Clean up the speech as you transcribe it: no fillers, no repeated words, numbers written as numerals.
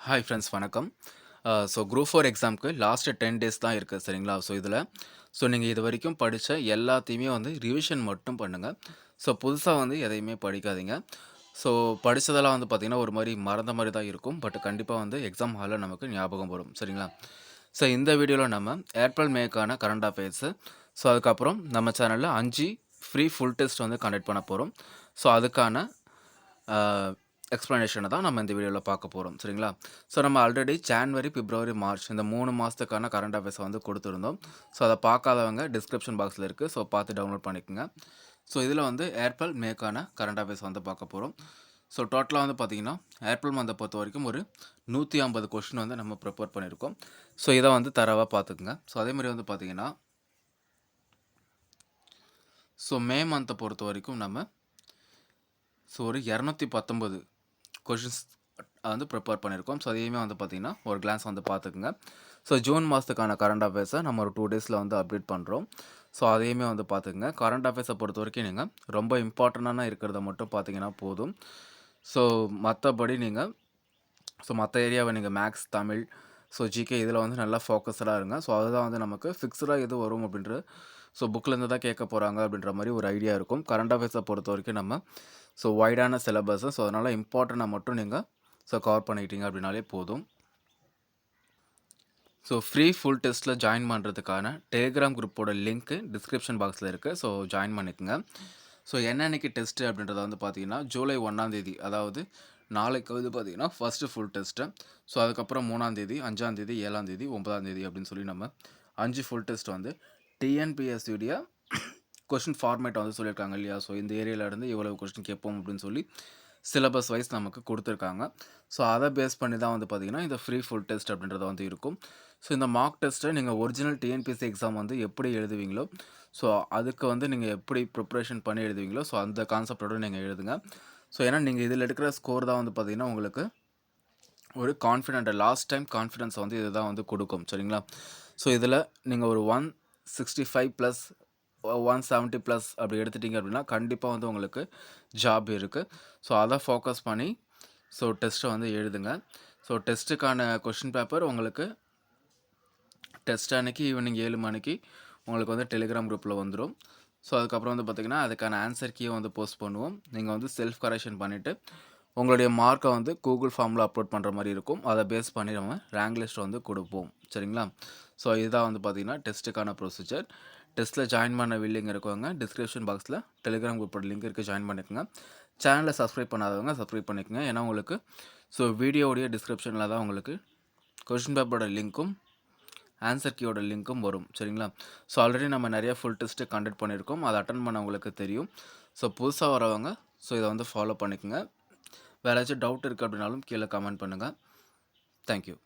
Hi friends வணக்கம். Group 4 எக்ஸாம்க்கு last 10 days தான் இருக்குது சரிங்களா? நீங்கள் இது வரைக்கும் படித்த எல்லாத்தையுமே வந்து ரிவிஷன் மட்டும் பண்ணுங்க. புதுசா வந்து எதையுமே படிக்காதீங்க. ஸோ படிச்சதெல்லாம் வந்து பார்த்தீங்கன்னா, ஒரு மாரி மறந்த மாரி தான் இருக்கும். பட் கண்டிப்பா வந்து எக்ஸாம் ஹால்ல நமக்கு ஞாபகம் வரும் சரிங்களா? இந்த வீடியோல நம்ம ஏப்ரல், மேக்கான கரண்ட் அஃபேர்ஸு, அதுக்கப்புறம் நம்ம சேனல்ல 5 ஃப்ரீ ஃபுல் டெஸ்ட் வந்து கண்டக்ட் பண்ண போறோம். அதுக்கான அ எக்ஸ்ப்ளனேஷன தான் நம்ம இந்த வீடியோல பார்க்க போறோம். சரிங்களா? நம்ம ஆல்ரெடி ஜான்வரி, பிப்ரவரி, மார்ச் இந்த 3 மாசத்துக்கான கரண்ட் அஃபேர்ஸ வந்து குடுத்துருந்தோம். அத பார்க்காதவங்க டிஸ்கிரிப்ஷன் பாக்ஸ்ல இருக்கு. பார்த்து டவுன்லோட் பண்ணிக்கங்க. இதில வந்து ஏப்ரல், மேக்கான கரண்ட் அஃபேர்ஸ் வந்து பார்க்க போறோம். டோட்டலா வந்து பார்த்தீங்கன்னா, ஏப்ரல் மந்த பொறுத்தவரைக்கும் ஒரு 150 கொஸ்டின் வந்து நம்ம ப்ரிப்பேர் பண்ணியிருக்கோம். இத வந்து தரவா பார்த்துக்கங்க. அதேமாரி வந்து பார்த்தீங்கன்னா, மே மந்த்த பொறுத்தவரைக்கும் நம்ம ஒரு 219 கொஷின்ஸ் வந்து ப்ரிப்பேர் பண்ணியிருக்கோம். அதையுமே வந்து பார்த்தீங்கன்னா, ஒரு கிளான்ஸ் வந்து பார்த்துக்குங்க. ஜூன் மாதத்துக்கான கரண்ட் அஃபேர்ஸை நம்ம ஒரு 2 டேஸில் வந்து அப்டேட் பண்ணுறோம். அதையுமே வந்து பார்த்துக்குங்க. கரண்ட் அஃபேர்ஸை பொறுத்த வரைக்கும் நீங்கள் ரொம்ப இம்பார்ட்டண்டான இருக்கிறத மட்டும் பார்த்தீங்கன்னா போதும். ஸோ மற்றபடி நீங்கள் மற்ற ஏரியாவை நீங்கள் மேக்ஸ், தமிழ், ஜிகே இதில் வந்து நல்லா ஃபோக்கஸ்டாக இருங்க. அதுதான் வந்து நமக்கு ஃபிக்ஸ்டாக எது வரும் அப்படின்ற புக்லேருந்து தான் கேட்க போகிறாங்க அப்படின்ற மாதிரி ஒரு ஐடியா இருக்கும். கரண்ட் அஃபேர்ஸை பொறுத்த வரைக்கும் நம்ம வைடான சிலபஸ்ஸு. அதனால் இம்பார்ட்டண்ட்டாக மட்டும் நீங்கள் கவர் பண்ணிக்கிட்டீங்க அப்படின்னாலே போதும். ஃப்ரீ ஃபுல் டெஸ்ட்டில் ஜாயின் பண்ணுறதுக்கான டெலிகிராம் குரூப்போட லிங்க்கு டிஸ்கிரிப்ஷன் பாக்ஸில் இருக்குது. ஜாயின் பண்ணிக்கோங்க. என்னன்னைக்கு டெஸ்ட்டு அப்படின்றத வந்து பார்த்தீங்கன்னா, ஜூலை 1ஆம் தேதி, அதாவது நாளைக்கு வந்து பார்த்தீங்கன்னா ஃபஸ்ட்டு ஃபுல் டெஸ்ட்டு. அதுக்கப்புறம் 3ஆம் தேதி, 5ஆம் தேதி, 7ஆம் தேதி, 9ஆம் தேதி அப்படின்னு சொல்லி நம்ம 5 ஃபுல் டெஸ்ட் வந்து டிஎன்பிஎஸ்சியுடைய கொஷின் ஃபார்மேட் வந்து சொல்லியிருக்காங்க இல்லையா? இந்த ஏரியாவிலேருந்து இவ்வளவு கொஸ்டின் கேட்போம் அப்படின்னு சொல்லி சிலபஸ் வைஸ் நமக்கு கொடுத்துருக்காங்க. அதை பேஸ் பண்ணி தான் வந்து பார்த்தீங்கன்னா, இந்த ஃப்ரீ ஃபுல் டெஸ்ட் அப்படின்றது வந்து இருக்கும். இந்த மார்க் டெஸ்ட்டை நீங்கள் ஒரிஜினல் டிஎன்பிஎஸ்சி எக்ஸாம் வந்து எப்படி எழுதுவீங்களோ, அதுக்கு வந்து நீங்கள் எப்படி ப்ரிப்பரேஷன் பண்ணி எழுதுவீங்களோ, அந்த கான்செப்டோட நீங்கள் எழுதுங்க. ஏன்னா நீங்கள் இதில் எடுக்கிற ஸ்கோர் தான் வந்து பார்த்தீங்கன்னா, உங்களுக்கு ஒரு லாஸ்ட் டைம் கான்ஃபிடன்ஸ் வந்து இதுதான் வந்து கொடுக்கும் சரிங்களா? இதில் நீங்கள் ஒரு 165 + 170 அப்படி எடுத்துட்டீங்க அப்படின்னா, கண்டிப்பாக வந்து உங்களுக்கு ஜாப் இருக்குது. அதை ஃபோக்கஸ் பண்ணி டெஸ்ட்டை வந்து எழுதுங்க. டெஸ்ட்டுக்கான கொஷின் பேப்பர் உங்களுக்கு டெஸ்ட் அன்னைக்கு ஈவினிங் 7 மணிக்கு உங்களுக்கு வந்து டெலிகிராம் குரூப்பில் வந்துடும். அதுக்கப்புறம் வந்து பார்த்திங்கன்னா, அதுக்கான ஆன்சர் கீயை வந்து போஸ்ட் பண்ணுவோம். நீங்கள் வந்து செல்ஃப் கரெக்ஷன் பண்ணிவிட்டு உங்களுடைய மார்க்கை வந்து கூகுள் ஃபார்மில் அப்லோட் பண்ணுற மாதிரி இருக்கும். அதை பேஸ் பண்ணி நம்ம ரேங்க் லிஸ்ட் வந்து கொடுப்போம் சரிங்களா? இதுதான் வந்து பார்த்திங்கன்னா டெஸ்ட்டுக்கான ப்ரொசீஜர். டெஸ்ட்டில் ஜாயின் பண்ண வில்லிங் இருக்கவங்க டிஸ்கிரிப்ஷன் பாக்ஸில் டெலிகிராம் குரூப்போட லிங்க் இருக்குது, ஜாயின் பண்ணிக்கோங்க. சேனலை சப்ஸ்கிரைப் பண்ணாதவங்க சப்ஸ்கிரைப் பண்ணிக்கோங்க. ஏன்னா உங்களுக்கு வீடியோவுடைய டிஸ்கிரிப்ஷனில் தான் உங்களுக்கு கொஷின் பேப்பரோட லிங்க்கும் ஆன்சர் கீயோட லிங்க்கும் வரும் சரிங்களா? ஆல்ரெடி நம்ம நிறைய ஃபுல் டெஸ்ட்டு கண்டக்ட் பண்ணியிருக்கோம். அதை அட்டன் பண்ண உங்களுக்கு தெரியும். புதுசாக வரவங்க இதை வந்து ஃபாலோ பண்ணிக்கோங்க. வேறு ஏதாச்சும் டவுட் இருக்குது அப்படின்னாலும் கீழே கமெண்ட் பண்ணுங்கள். தேங்க்யூ.